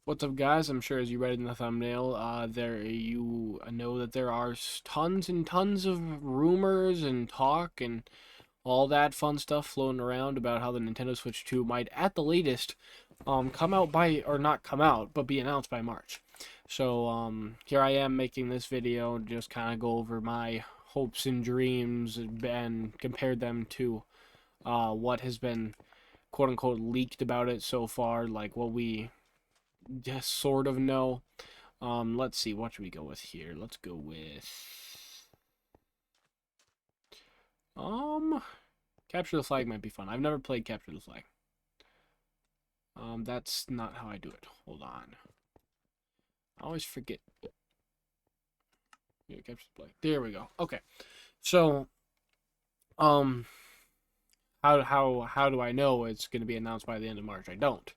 What's up, guys? I'm sure as you read in the thumbnail, there you know that there are tons and tons of rumors and talk and all that fun stuff floating around about how the Nintendo Switch 2 might, at the latest, come out by, or not come out, but be announced by March. So, here I am making this video and just kind of go over my hopes and dreams and compare them to what has been quote unquote leaked about it so far, like what we just sort of know. Let's see, what should we go with here? Let's go with um Capture the Flag might be fun. I've never played Capture the Flag. That's not how I do it. Hold on. I always forget. Yeah, Capture the Flag. There we go. Okay. So, um how do I know it's going to be announced by the end of March? I don't.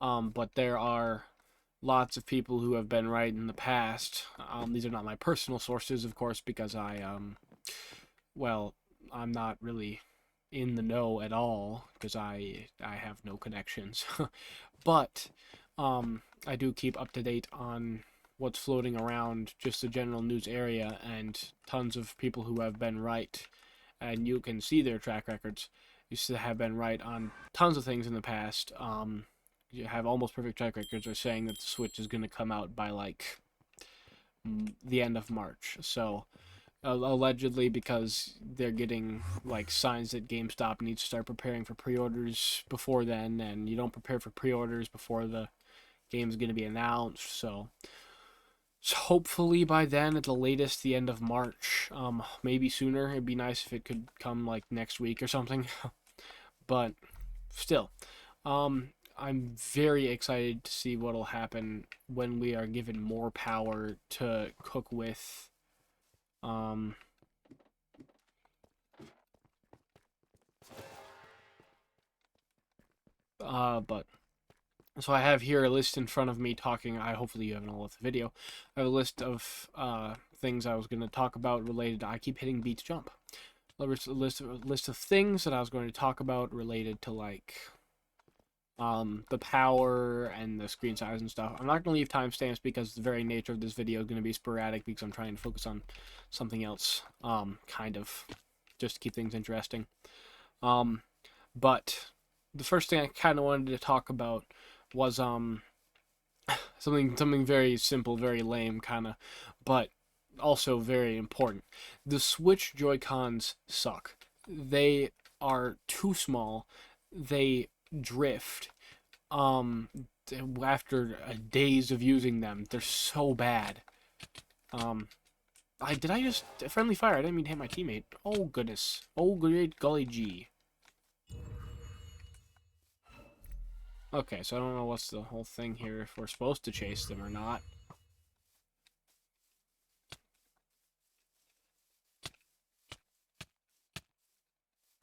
But there are lots of people who have been right in the past. These are not my personal sources, of course, because well, I'm not really in the know at all because I have no connections. But I do keep up to date on what's floating around just the general news area, and tons of people who have been right, and you can see their track records. Used to have been right on tons of things in the past. You have almost perfect track records are saying that the Switch is going to come out by like the end of March. So allegedly because they're getting like signs that GameStop needs to start preparing for pre-orders before then, and you don't prepare for pre-orders before the game's going to be announced. So hopefully by then, at the latest, the end of March, maybe sooner. It'd be nice if it could come like next week or something. But still, I'm very excited to see what'll happen when we are given more power to cook with. Um, but So I have here a list in front of me talking. Hopefully you haven't all left the video. I have a list of things I was going to talk about related to. I keep hitting B to jump. A list of things that I was going to talk about related to like the power and the screen size and stuff. I'm not going to leave timestamps because the very nature of this video is going to be sporadic because I'm trying to focus on something else. Kind of just to keep things interesting. Um, but the first thing I kind of wanted to talk about was something very simple, very lame kind of, but also very important. The Switch Joy-Cons suck. They are too small. They drift. Um After days of using them, they're so bad. Um I did I just friendly fire? I didn't mean to hit my teammate. Oh goodness. Oh great golly gee. Okay, so I don't know what's the whole thing here, if we're supposed to chase them or not.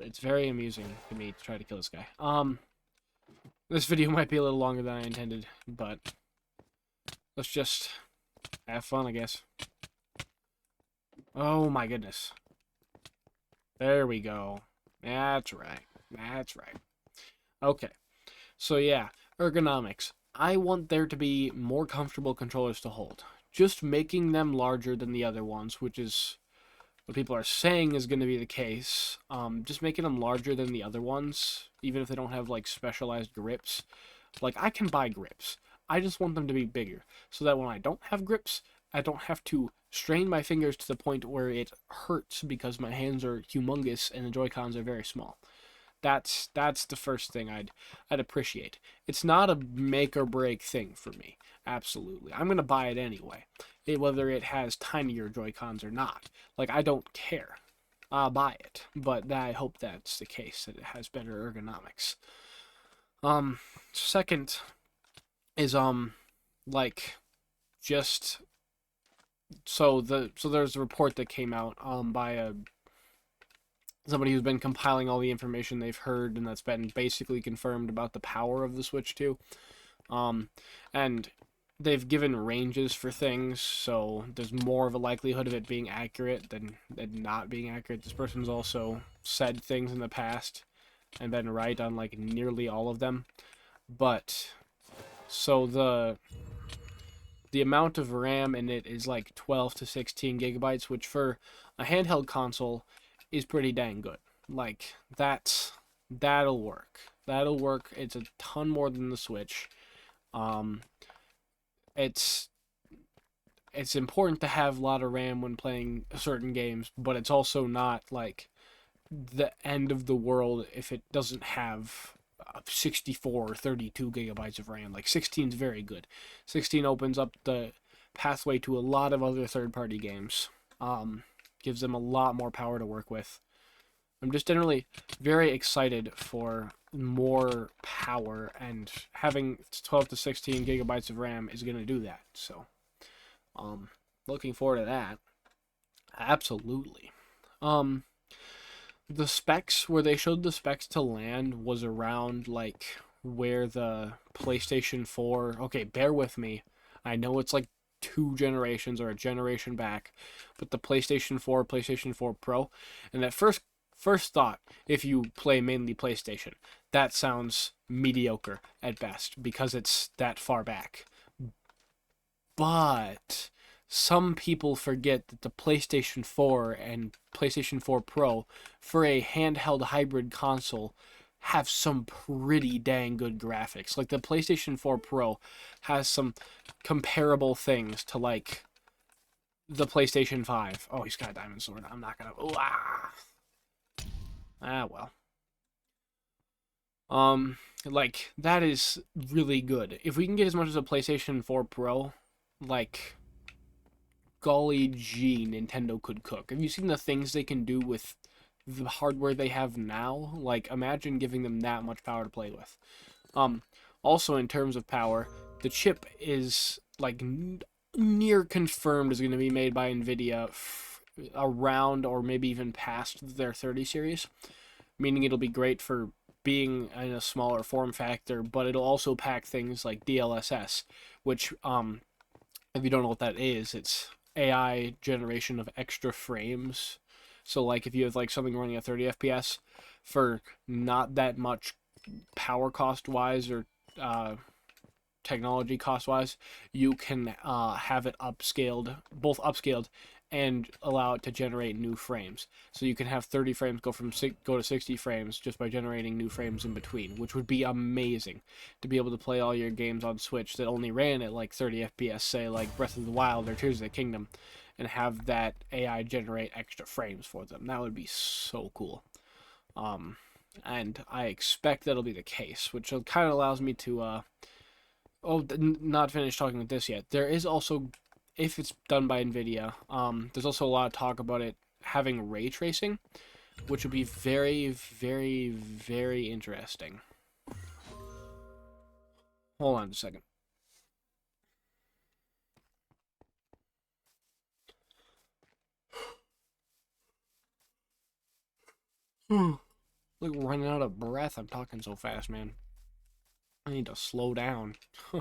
It's very amusing to me to try to kill this guy. This video might be a little longer than I intended, but let's just have fun, I guess. Oh my goodness. There we go. That's right. That's right. Okay. So yeah, ergonomics. I want there to be more comfortable controllers to hold. Just making them larger than the other ones, which is what people are saying is going to be the case. Just making them larger than the other ones, even if they don't have like specialized grips. Like I can buy grips. I just want them to be bigger so that when I don't have grips, I don't have to strain my fingers to the point where it hurts because my hands are humongous and the Joy-Cons are very small. That's the first thing I'd appreciate. It's not a make or break thing for me. Absolutely. I'm going to buy it anyway. Whether it has tinier Joy-Cons or not. Like I don't care. I'll buy it, but I hope that's the case, that it has better ergonomics. Second is like just so there's a report that came out by somebody who's been compiling all the information they've heard and that's been basically confirmed about the power of the Switch 2. Um, and they've given ranges for things, so there's more of a likelihood of it being accurate than not being accurate. This person's also said things in the past and been right on like nearly all of them. But So the amount of RAM in it is like 12 to 16 gigabytes, which for a handheld console is pretty dang good. Like that'll work. That'll work. It's a ton more than the Switch. Um, it's it's important to have a lot of RAM when playing certain games, but it's also not like the end of the world if it doesn't have 64 or 32 gigabytes of RAM. Like 16 is very good. 16 opens up the pathway to a lot of other third-party games. Gives them a lot more power to work with. I'm just generally very excited for more power, and having 12 to 16 gigabytes of RAM is going to do that. So, um, looking forward to that. Absolutely. Um, the specs, where they showed the specs to land, was around like where the PlayStation 4. Okay, bear with me. I know it's like two generations or a generation back, but the PlayStation 4, PlayStation 4 Pro, and at first thought, if you play mainly PlayStation, that sounds mediocre at best because it's that far back. But some people forget that the PlayStation 4 and PlayStation 4 Pro, for a handheld hybrid console, have some pretty dang good graphics. Like the PlayStation 4 Pro has some comparable things to like the PlayStation 5. Oh, he's got a diamond sword. I'm not gonna. Ooh, ah. Well. Like that is really good. If we can get as much as a PlayStation 4 Pro, like golly gee, Nintendo could cook. Have you seen the things they can do with the hardware they have now? Like, imagine giving them that much power to play with. Um, Also in terms of power, the chip is like near confirmed is going to be made by Nvidia around or maybe even past their 30 series, meaning it'll be great for being in a smaller form factor, but it'll also pack things like DLSS, which if you don't know what that is, it's AI generation of extra frames. So like if you have like something running at 30 FPS for not that much power cost wise or technology cost wise, you can have it upscaled, both upscaled and allow it to generate new frames. So you can have 30 frames go to 60 frames just by generating new frames in between, which would be amazing to be able to play all your games on Switch that only ran at like 30 FPS, say like Breath of the Wild or Tears of the Kingdom, and have that AI generate extra frames for them. That would be so cool. Um, and I expect that'll be the case, which kind of allows me to not finished talking with this yet. There is also, if it's done by Nvidia, there's also a lot of talk about it having ray tracing, which would be very, very, very interesting. Hold on a second. Like running out of breath. I'm talking so fast, man. I need to slow down. I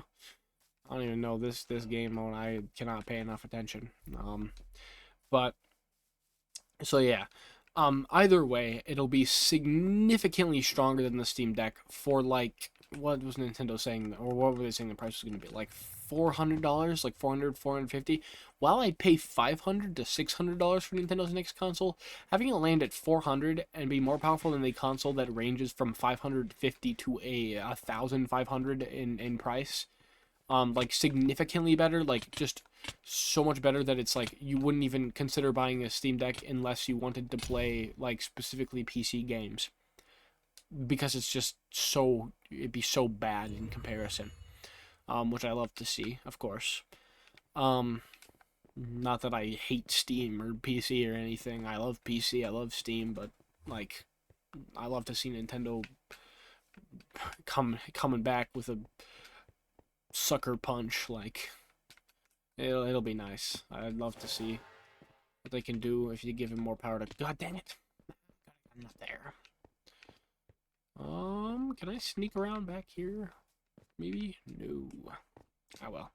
don't even know this game mode. I cannot pay enough attention. But so yeah. Either way, it'll be significantly stronger than the Steam Deck for like what was Nintendo saying, or what were they saying the price was going to be? Like $400, like 400, 450. While I'd pay $500 to $600 for Nintendo's next console, having it land at 400 and be more powerful than the console that ranges from 550 to a 1,500 in price, like significantly better, like just so much better that it's like you wouldn't even consider buying a Steam Deck unless you wanted to play like specifically PC games, because it's just so, it'd be so bad in comparison. Which I love to see, of course. Um, Not that I hate Steam or PC or anything. I love PC, I love Steam, but like I love to see Nintendo coming back with a sucker punch. Like it'll be nice. I'd love to see what they can do if you give him more power to. God dang it! I'm not there. Can I sneak around back here? Maybe? No. Oh well.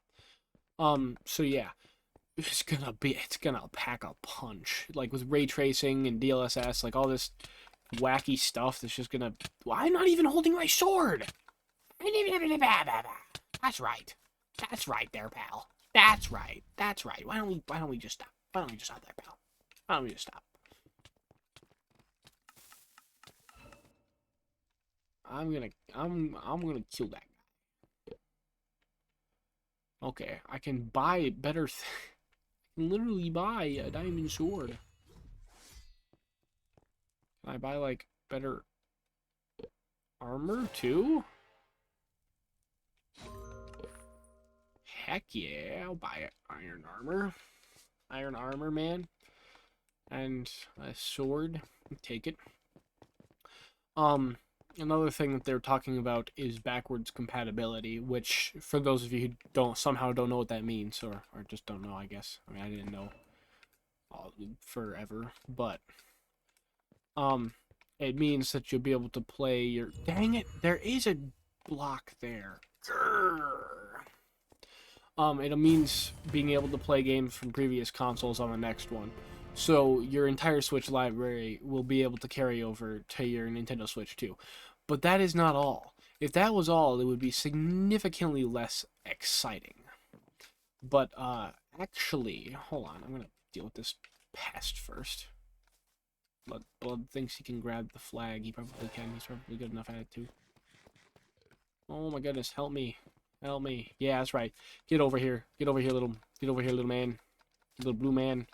So yeah. It's gonna pack a punch. Like with ray tracing and DLSS, like all this wacky stuff that's just gonna. Why am I not even holding my sword? That's right. That's right there, pal. That's right. That's right. Why don't we just stop? Why don't we just stop there, pal? Why don't we just stop? I'm gonna kill that guy. Okay, I can buy better I can literally buy a diamond sword. Can I buy like better armor too? Heck yeah, I'll buy it. Iron armor. Iron armor, man. And a sword. Take it. Another thing that they're talking about is backwards compatibility, which for those of you who don't know what that means, or just don't know, I guess. I mean, I didn't know forever, but it means that you'll be able to play your. Dang it! There is a block there. Grrr. It means being able to play games from previous consoles on the next one. So your entire Switch library will be able to carry over to your Nintendo Switch too. But that is not all. If that was all, it would be significantly less exciting. But actually, hold on, I'm gonna deal with this pest first. Blood thinks he can grab the flag. He probably can. He's probably good enough at it too. Oh my goodness, help me. Help me. Yeah, that's right. Get over here. Get over here, little man. Little blue man.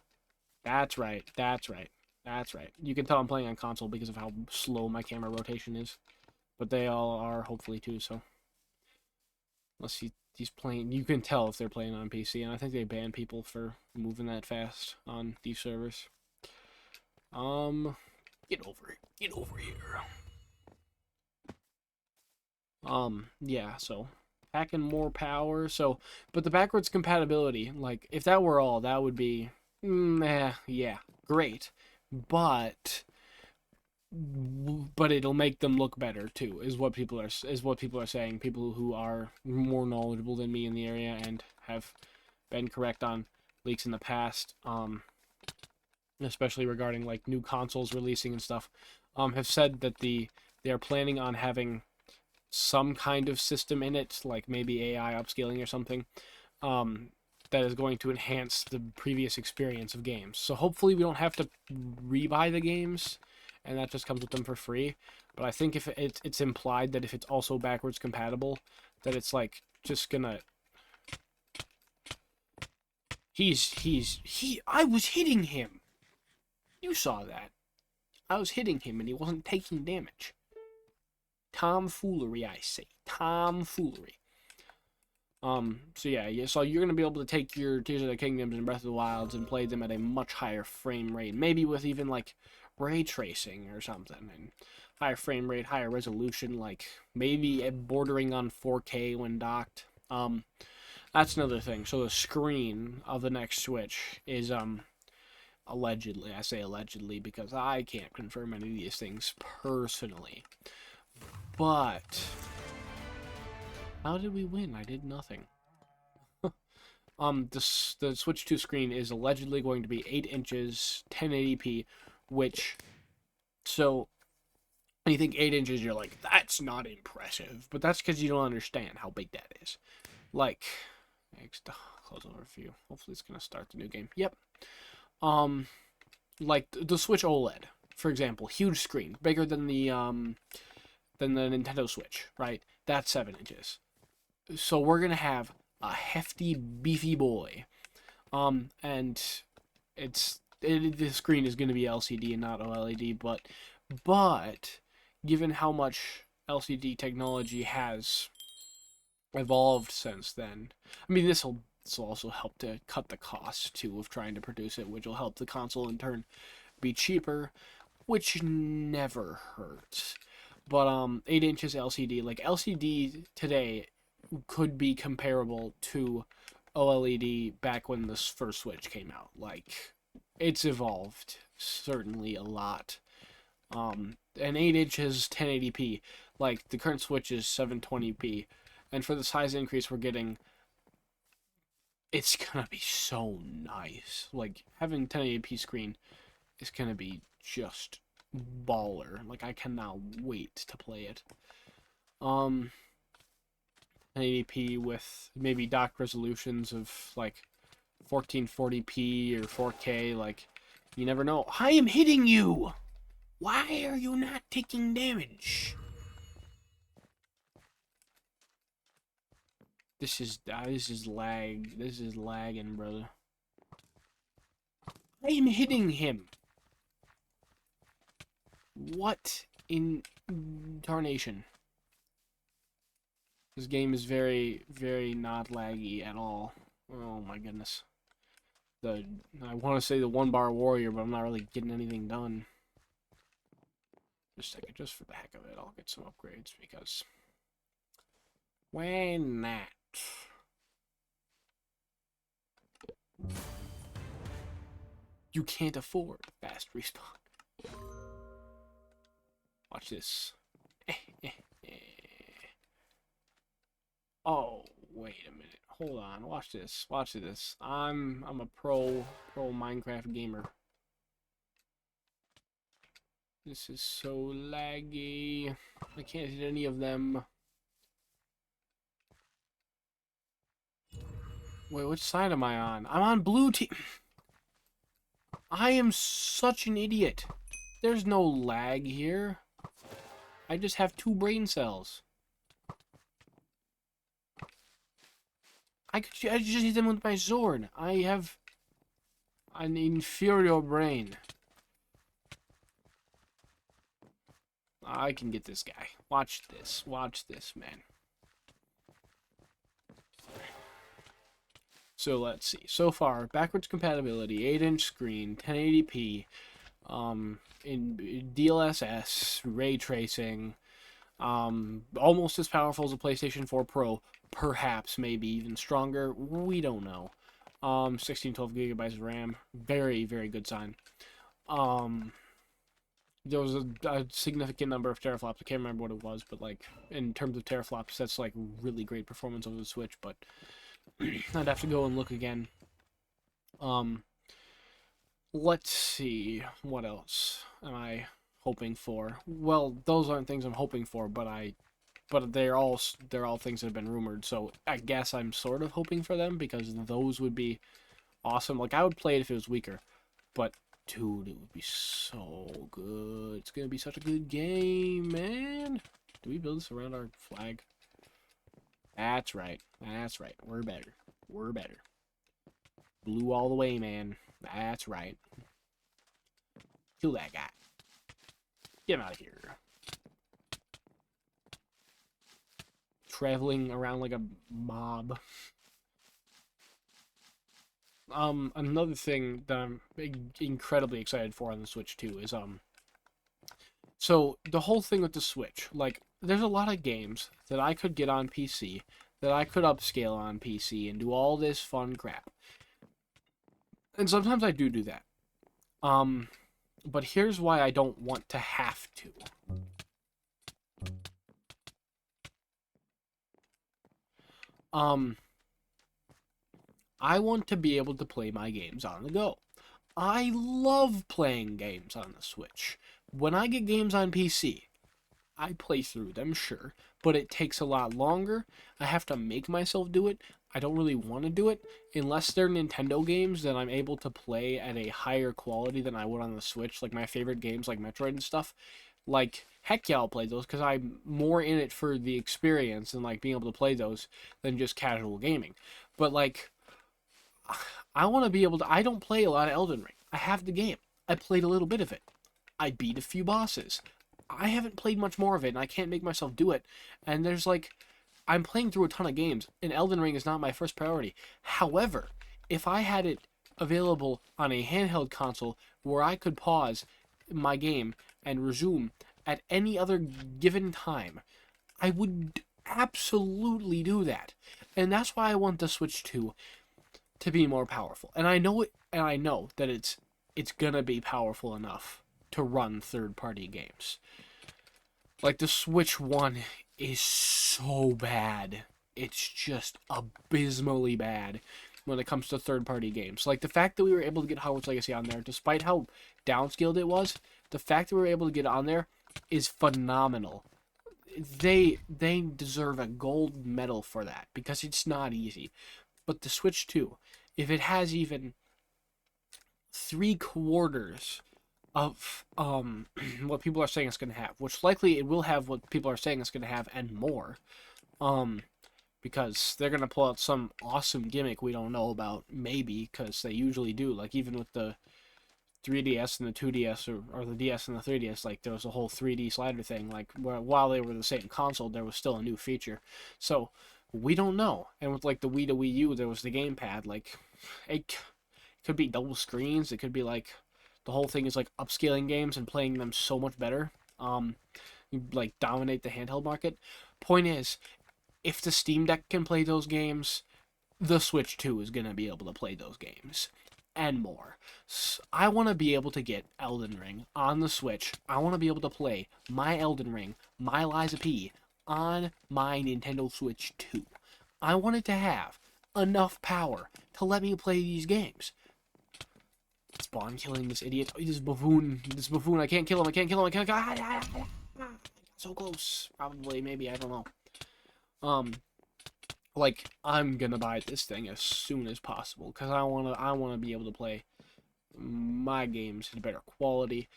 That's right. That's right. That's right. You can tell I'm playing on console because of how slow my camera rotation is. But they all are, hopefully, too, so. Unless he's playing... You can tell if they're playing on PC, and I think they ban people for moving that fast on these servers. Get over it. Get over here. Yeah, so... Packing more power, so... But the backwards compatibility, like, if that were all, that would be... yeah, great. But it'll make them look better too, is what people are saying. People who are more knowledgeable than me in the area and have been correct on leaks in the past, especially regarding like new consoles releasing and stuff, have said that they are planning on having some kind of system in it, like maybe AI upscaling or something, that is going to enhance the previous experience of games. So hopefully we don't have to rebuy the games, and that just comes with them for free. But I think if it's implied that if it's also backwards compatible, that it's like just gonna. I was hitting him. You saw that. I was hitting him and he wasn't taking damage. Tomfoolery, I say. Tomfoolery. So yeah, so you're gonna be able to take your Tears of the Kingdoms and Breath of the Wilds and play them at a much higher frame rate, maybe with even like ray tracing or something, and higher frame rate, higher resolution, like maybe bordering on 4K when docked. That's another thing. So the screen of the next Switch is allegedly, I say allegedly because I can't confirm any of these things personally, but. How did we win? I did nothing. The Switch 2 screen is allegedly going to be 8 inches, 1080p, which, so, when you think 8 inches, you're like, that's not impressive. But that's because you don't understand how big that is. Like, close overview. Hopefully it's going to start the new game. Yep. Like, the Switch OLED, for example, huge screen, bigger than the Nintendo Switch, right? That's 7 inches. So we're gonna have a hefty, beefy boy, and the screen is gonna be LCD and not OLED, but given how much LCD technology has evolved since then, I mean this will also help to cut the cost too of trying to produce it, which will help the console in turn be cheaper, which never hurts. But 8 inches LCD, like LCD today could be comparable to OLED back when this first Switch came out. Like, it's evolved certainly a lot. And 8 inches 1080p, like the current Switch is 720p, and for the size increase we're getting, it's gonna be so nice. Like having 1080p screen is gonna be just baller. Like I cannot wait to play it. 1080p with maybe dock resolutions of like 1440p or 4K. Like, you never know. I am hitting you! Why are you not taking damage? This is lag. This is lagging, brother. I am hitting him. What in tarnation? This game is very, very not laggy at all. Oh my goodness. I want to say the one bar warrior, but I'm not really getting anything done. Just a second, just for the heck of it, I'll get some upgrades because why not? You can't afford fast respawn. Watch this. Oh, wait a minute. Hold on. Watch this. Watch this. I'm a pro Minecraft gamer. This is so laggy. I can't hit any of them. Wait, which side am I on? I'm on blue team. I am such an idiot. There's no lag here. I just have 2 brain cells. I just hit them with my sword. I have an inferior brain. I can get this guy. Watch this. Watch this, man. So let's see. So far, backwards compatibility, 8-inch screen, 1080p, in DLSS, ray tracing, almost as powerful as a PlayStation 4 Pro, perhaps, maybe even stronger. We don't know. 12 gigabytes of RAM, very, very good sign. There was a significant number of teraflops. I can't remember what it was, but like in terms of teraflops, that's like really great performance over the Switch. But I'd have to go and look again. Let's see, what else am I hoping for? Well, those aren't things I'm hoping for, but they're all things that have been rumored. So I guess I'm sort of hoping for them because those would be awesome. Like I would play it if it was weaker, but dude, it would be so good. It's gonna be such a good game, man. Do we build this around our flag? That's right. That's right. We're better. We're better. Blue all the way, man. That's right. Kill that guy. Get him out of here. Traveling around like a mob. Another thing that I'm incredibly excited for on the Switch too is so the whole thing with the Switch, like there's a lot of games that I could get on PC, that I could upscale on PC and do all this fun crap. And sometimes I do that. But here's why I don't want to have to. I want to be able to play my games on the go. I love playing games on the Switch. When I get games on PC, I play through them, sure, but it takes a lot longer. I have to make myself do it. I don't really want to do it unless they're Nintendo games that I'm able to play at a higher quality than I would on the Switch. Like my favorite games like Metroid and stuff. Like, heck yeah, I'll play those because I'm more in it for the experience and like being able to play those than just casual gaming. But like, I want to be able to. I don't play a lot of Elden Ring. I have the game. I played a little bit of it. I beat a few bosses. I haven't played much more of it, and I can't make myself do it. And there's like, I'm playing through a ton of games, and Elden Ring is not my first priority. However, if I had it available on a handheld console where I could pause my game and resume at any other given time, I would absolutely do that. And that's why I want the Switch 2 to be more powerful. And I know it, and I know that it's gonna be powerful enough to run third-party games. Like the Switch 1 is so bad. It's just abysmally bad when it comes to third-party games. Like the fact that we were able to get Hogwarts Legacy on there, despite how downscaled it was, the fact that we were able to get it on there is phenomenal. they deserve a gold medal for that because it's not easy. But the Switch 2, if it has even 3/4 of what people are saying it's going to have, which likely it will have what people are saying it's going to have and more, um because they're going to pull out some awesome gimmick we don't know about, maybe, because they usually do, like even with the 3DS and the 2DS, or the DS and the 3DS, like there was a whole 3D slider thing, like while they were the same console there was still a new feature. So we don't know. And with like the Wii to Wii U, there was the gamepad. Like it could be double screens, it could be like the whole thing is like upscaling games and playing them so much better. Like dominate the handheld market. Point is, if the Steam Deck can play those games, the Switch 2 is going to be able to play those games and more. So I want to be able to get Elden Ring on the Switch. I want to be able to play my Elden Ring, my Liza P, on my Nintendo Switch 2. I want it to have enough power to let me play these games. Spawn killing this idiot. This buffoon. This buffoon. I can't kill him. I can't kill him. I can't. So close. Probably. Maybe. I don't know. Like I'm gonna buy this thing as soon as possible because I wanna be able to play my games in better quality.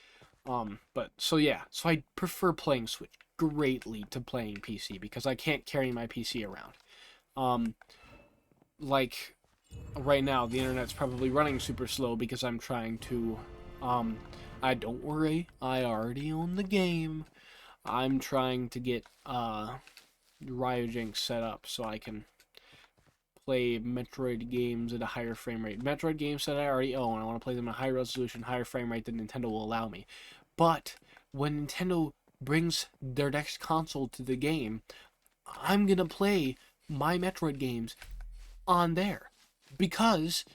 But so yeah, so I prefer playing Switch greatly to playing PC because I can't carry my PC around. Um, like right now, the internet's probably running super slow because I'm trying to. Um, I don't worry, I already own the game. I'm trying to get Ryojinx set up so I can play Metroid games at a higher frame rate. Metroid games that I already own, I want to play them at a higher resolution, higher frame rate than Nintendo will allow me. But when Nintendo brings their next console to the game, I'm gonna play my Metroid games on there. Because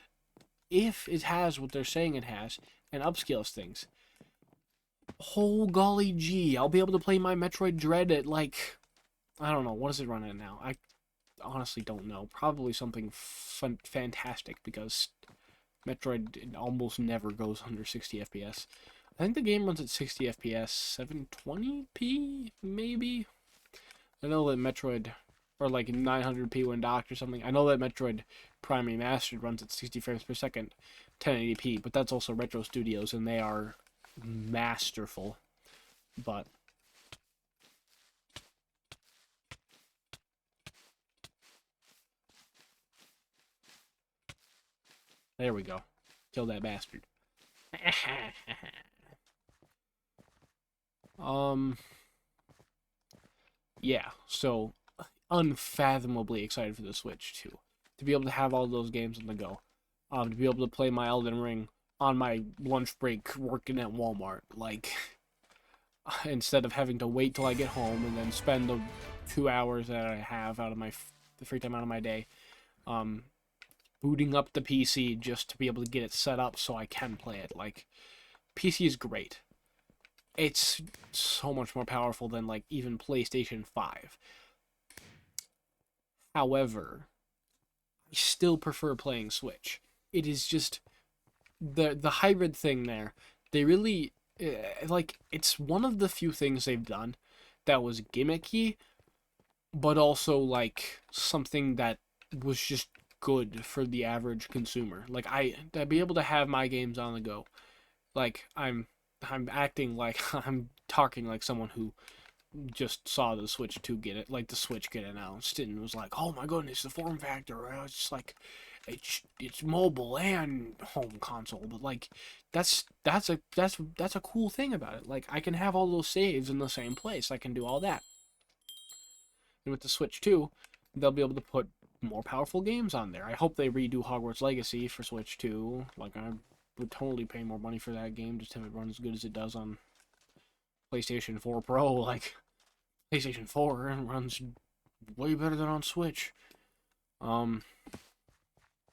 if it has what they're saying it has and upscales things, oh golly gee, I'll be able to play my Metroid Dread at like, I don't know, what does it run at now? I honestly don't know. Probably something fantastic because Metroid almost never goes under 60 FPS. I think the game runs at 60 FPS, 720p maybe. I know that Metroid, or like 900p when docked or something. I know that Metroid Prime Remastered runs at 60 frames per second, 1080p, but that's also Retro Studios and they are masterful. But there we go. Kill that bastard. um, yeah, so unfathomably excited for the Switch too. To be able to have all those games on the go. To be able to play my Elden Ring on my lunch break working at Walmart. Like, instead of having to wait till I get home and then spend the 2 hours that I have out of the free time out of my day, um, booting up the PC just to be able to get it set up so I can play it. Like, PC is great. It's so much more powerful than like even PlayStation 5. However, I still prefer playing Switch. It is just the hybrid thing there. They really like it's one of the few things they've done that was gimmicky, but also like something that was just good for the average consumer. Like I'd be able to have my games on the go. Like I'm acting like I'm talking like someone who just saw the Switch 2 get it, like the Switch get announced, and was like, "Oh my goodness, the form factor!" I was just like, it's mobile and home console, but like, that's a cool thing about it. Like, I can have all those saves in the same place. I can do all that. And with the Switch 2, they'll be able to put more powerful games on there. I hope they redo Hogwarts Legacy for Switch 2. Like, I would totally pay more money for that game just to have it run as good as it does on PlayStation 4 Pro. Like, PlayStation 4 runs way better than on Switch. Um,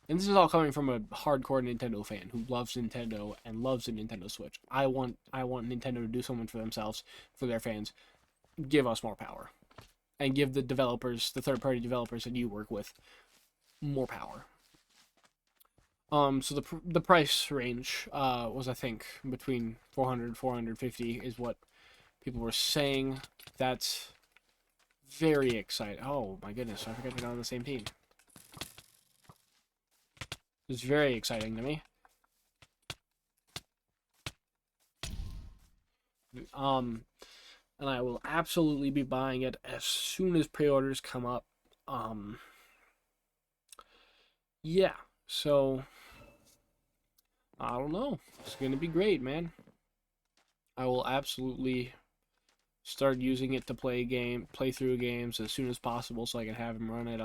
and this is all coming from a hardcore Nintendo fan who loves Nintendo and loves the Nintendo Switch. I want Nintendo to do something for themselves, for their fans. Give us more power, and give the developers, the third-party developers that you work with, more power. So the price range was, I think, between 400 450 is what people were saying. That's very exciting. Oh my goodness, I forgot they're not on the same team. It's very exciting to me. And I will absolutely be buying it as soon as pre-orders come up. Yeah, so I don't know. It's gonna be great, man. I will absolutely start using it to play through games as soon as possible, so I can have them run at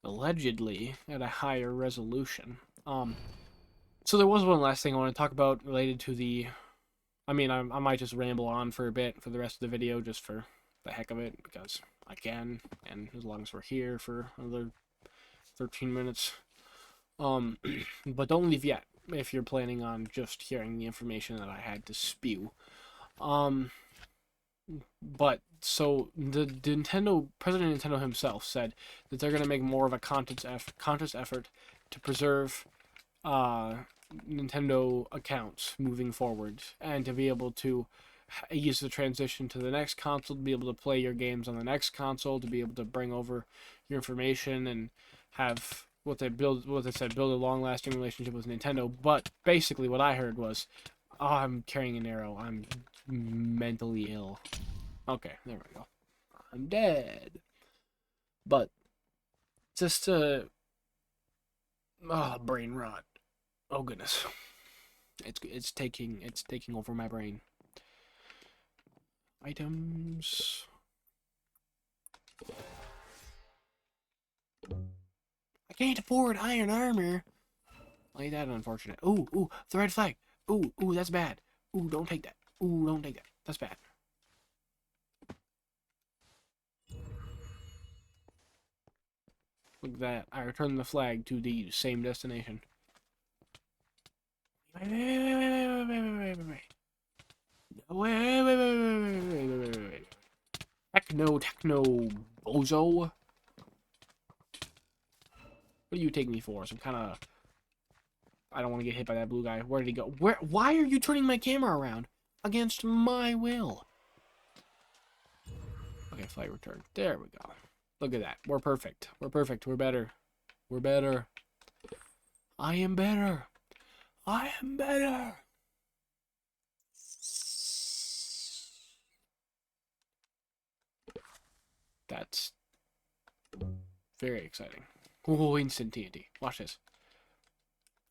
allegedly at a higher resolution. So there was one last thing I want to talk about related to the. I mean, I might just ramble on for a bit for the rest of the video, just for the heck of it, because I can, and as long as we're here for another 13 minutes. But don't leave yet if you're planning on just hearing the information that I had to spew. But so the Nintendo president of Nintendo himself said that they're going to make more of a conscious effort to preserve Nintendo accounts moving forward, and to be able to use the transition to the next console, to be able to play your games on the next console, to be able to bring over your information and have what they said, build a long-lasting relationship with Nintendo. But basically what I heard was, oh, I'm carrying an arrow, I'm mentally ill. Okay, there we go. I'm dead. But just to brain rot. Oh goodness. It's taking over my brain. Items. I can't afford iron armor. Ain't that unfortunate? Ooh, the red flag. Ooh, that's bad. Ooh, don't take that. Ooh, don't take that. That's bad. Look at that. I returned the flag to the same destination. Wait. Techno, bozo. What do you take me for? Some kind of... I don't want to get hit by that blue guy. Where did he go? Why are you turning my camera around? Against my will. Okay, flight return. There we go. Look at that. We're perfect. We're perfect. We're better. We're better. I am better. I am better. That's very exciting. Oh, instant TNT. Watch this.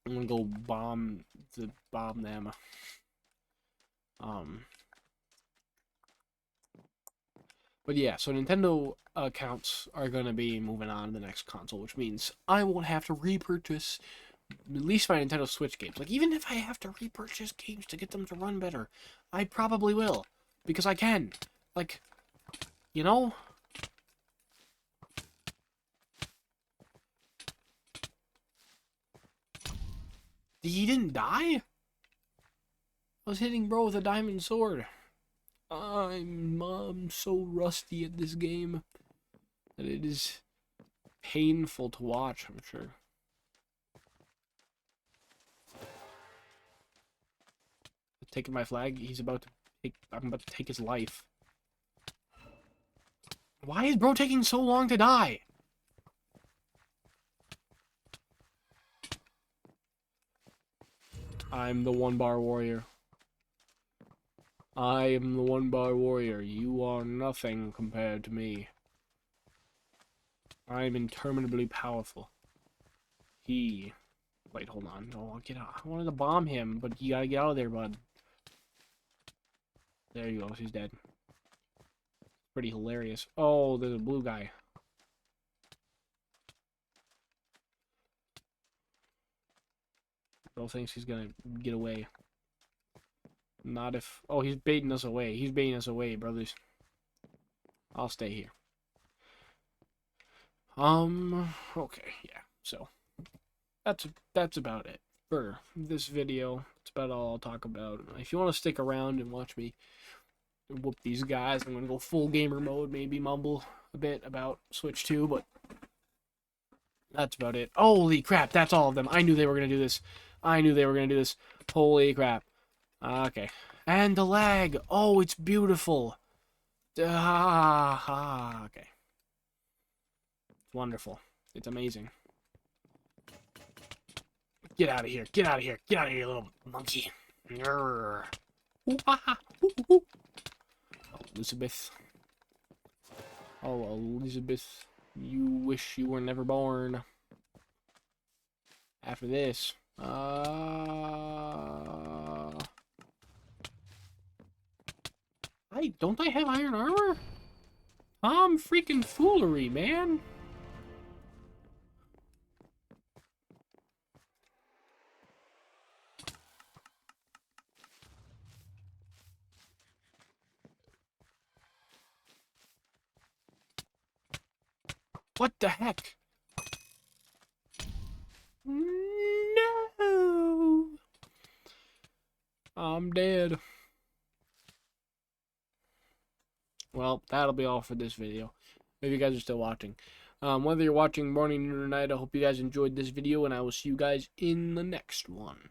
I'm gonna go bomb them. But yeah, so Nintendo accounts are gonna be moving on to the next console, which means I won't have to repurchase at least my Nintendo Switch games. Like, even if I have to repurchase games to get them to run better, I probably will. Because I can. Like, you know? He didn't die? I was hitting bro with a diamond sword. I'm so rusty at this game that it is painful to watch, I'm sure. Taking my flag, I'm about to take his life. Why is bro taking so long to die? I'm the one-bar warrior. I am the one-bar warrior. You are nothing compared to me. I am interminably powerful. Wait, hold on. No, get out. I wanted to bomb him, but you gotta get out of there, bud. There you go. He's dead. Pretty hilarious. Oh, there's a blue guy. Bro thinks he's gonna get away. Not if... Oh, he's baiting us away. He's baiting us away, brothers. I'll stay here. Okay, yeah. So, that's about it for this video. That's about all I'll talk about. If you want to stick around and watch me whoop these guys, I'm gonna go full gamer mode, maybe mumble a bit about Switch 2, but that's about it. Holy crap, that's all of them. I knew they were gonna do this. Holy crap. Okay. And the lag. Oh, it's beautiful. Okay. It's wonderful. It's amazing. Get out of here. Get out of here. Get out of here, little monkey. Oh, Elizabeth. Oh, Elizabeth. You wish you were never born. After this. Don't I have iron armor? Freaking foolery, man. What the heck? No! I'm dead. Well, that'll be all for this video. If you guys are still watching. Whether you're watching morning, noon, or night, I hope you guys enjoyed this video, and I will see you guys in the next one.